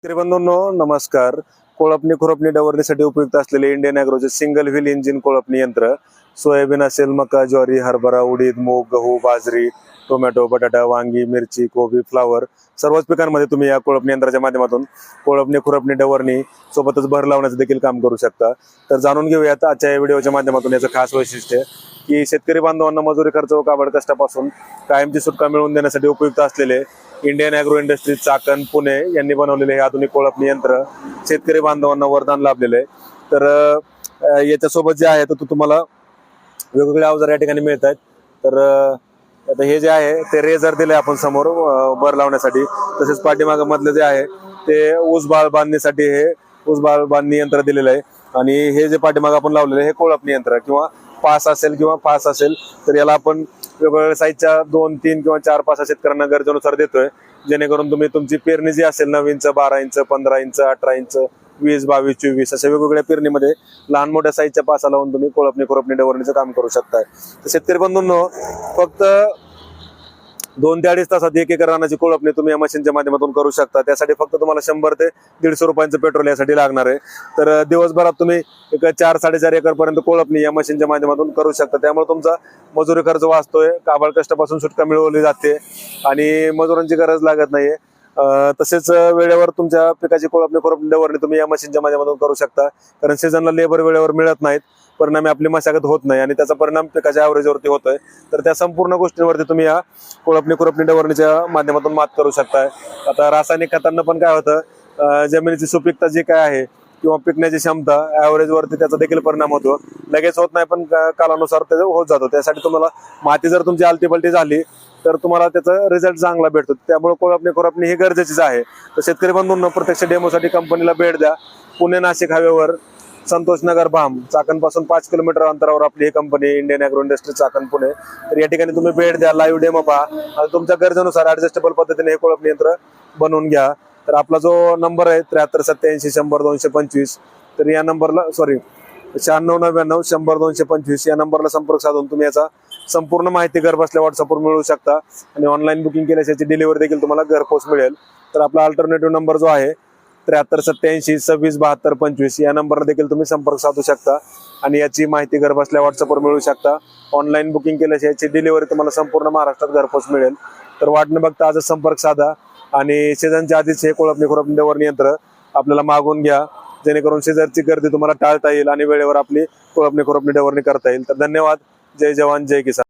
शेतकरी बंधूंनो नमस्कार. कोळपणी खुरपणी डवरणीसाठी उपयुक्त असलेले इंडियन ॲग्रोचे सिंगल व्हील इंजिन कोळपणी यंत्र सोयाबीन असेल, मका, ज्वारी, हरभरा, उडीद, मूग, गहू, बाजरी, टोमॅटो, बटाटा, वांगी, मिरची, कोबी, फ्लावर सर्वच पिकांमध्ये तुम्ही या कोळपणी यंत्राच्या माध्यमातून कोळपणी खुरपणी डवरणी सोबतच भर लावण्याचं देखील काम करू शकता. तर जाणून घेऊयात आजच्या या व्हिडिओच्या माध्यमातून याचं खास वैशिष्ट्य की शेतकरी बांधवांना मजुरी खर्च व काबड कष्टापासून कायमची सुटका मिळवून देण्यासाठी उपयुक्त असलेले Indian agro industries Chakan Pune यांनी बनवलेले हे आधुनिक कोळपणी यंत्र शेतकरी बांधवांना वरदान लाभलेलं आहे. तर याच्यासोबत जे आहे तर तुम्हाला वेगवेगळे अवजार या ठिकाणी मिळत आहेत. तर आता हे जे आहे ते रेझर दिले आपण समोर भर लावण्यासाठी. तसेच पाठीमागे मधले जे आहे ते ऊसबाळ बांधणीसाठी हे ऊसबाळ बांधणी यंत्र दिलेलं आहे. आणि हे जे पाठीमागे आपण लावलेलं आहे हे कोळपणी यंत्र किंवा पास असेल किंवा फास असेल तर याला आपण वेगवेगळ्या साईजच्या 2, 3 किंवा 4 5 शेतकऱ्यांना गरजेनुसार देतोय, जेणेकरून तुम्ही तुमची पेरणी जी असेल 9 इंच, 12 इंच, 15 इंच, 18 इंच, 20, 22, 24 अशा वेगवेगळ्या पेरणीमध्ये लहान मोठ्या साईजच्या पासा लावून तुम्ही कोळपणी खुरपणी डवरणीचं काम करू शकताय. तर शेतकरी बंधूंनो फक्त 2 ते 2.5 तासात 1 एकर रानाची कोळपणी तुम्ही या मशीनच्या माध्यमातून करू शकता. त्यासाठी फक्त तुम्हाला 100 ते 150 रुपयांचं पेट्रोल यासाठी लागणार आहे. तर दिवसभरात तुम्ही एक 4-4.5 एकर पर्यंत कोळपणी या मशीनच्या माध्यमातून करू शकता. त्यामुळे तुमचा मजुरी खर्च वाचतोय, काबाड कष्टापासून सुटका मिळवली जाते आणि मजुरांची गरज लागत नाहीये. तसेच वेळेवर तुमच्या पिकाची कोळपणी खुरपणी डवरणी तुम्ही या मशीनच्या माध्यमातून करू शकता, कारण सीझनला लेबर वेळेवर मिळत नाहीत, परिणामी आपली मशागत होत नाही आणि त्याचा परिणाम पिकाच्या ॲव्हरेजवरती होतोय. तर त्या संपूर्ण गोष्टींवरती तुम्ही या कोळपणी खुरपणी डवरणीच्या माध्यमातून मात करू शकताय. आता रासायनिक खतांना पण काय होतं, जमिनीची सुपीकता जी काय आहे किंवा पिकण्याची क्षमता ॲव्हरेजवरती त्याचा देखील परिणाम होतो. लगेच होत नाही पण कालानुसार ते होत जातो. त्यासाठी तुम्हाला माती जर तुमची आलटीपलटी झाली तर तुम्हाला त्याचा रिझल्ट चांगला भेटतो. त्यामुळे कोळपणी खुरपणी ही गरजेचीच आहे. तर शेतकरी बंधूंना प्रत्यक्ष डेमोसाठी कंपनीला भेट द्या. पुणे नाशिक हायवेवर संतोष नगर भाम चाकणपासून 5 किलोमीटर अंतरावर आपली ही company Indian agro industry Chakan Pune. तर या ठिकाणी तुम्ही भेट द्या, लाईव्ह डेमो पहा आणि तुमच्या गरजेनुसार ऍडजस्टेबल पद्धतीने हे कोळपणी यंत्र बनवून घ्या. तर आपला जो नंबर आहे 7387800225, तर या नंबरला 9699900225 या नंबरला संपर्क साधून तुम्ही याचा संपूर्ण माहिती घर बसल्या व्हॉट्सअपवर मिळवू शकता आणि ऑनलाईन बुकिंग केल्यास याची डिलिव्हरी देखील तुम्हाला घरपोच मिळेल. तर आपला अल्टरनेटिव्ह नंबर जो आहे 738780267225 या नंबरला देखील तुम्ही संपर्क साधू शकता आणि याची माहिती घर बसल्या व्हॉट्सअपवर मिळवू शकता. ऑनलाईन बुकिंग केल्यास याची डिलिव्हरी तुम्हाला संपूर्ण महाराष्ट्रात घरपोच मिळेल. तर वाट न बघता आजच संपर्क साधा आणि सीझनच्या आधीच हे कोळपणी खुरपणी डवरणी यंत्र आपल्याला मागून घ्या, जेणेकरून सीझनची गर्दी तुम्हाला टाळता येईल आणि वेळेवर आपली कोळपणी खुरपणी डवरणी करता येईल. तर धन्यवाद. जय जवान जय किसान.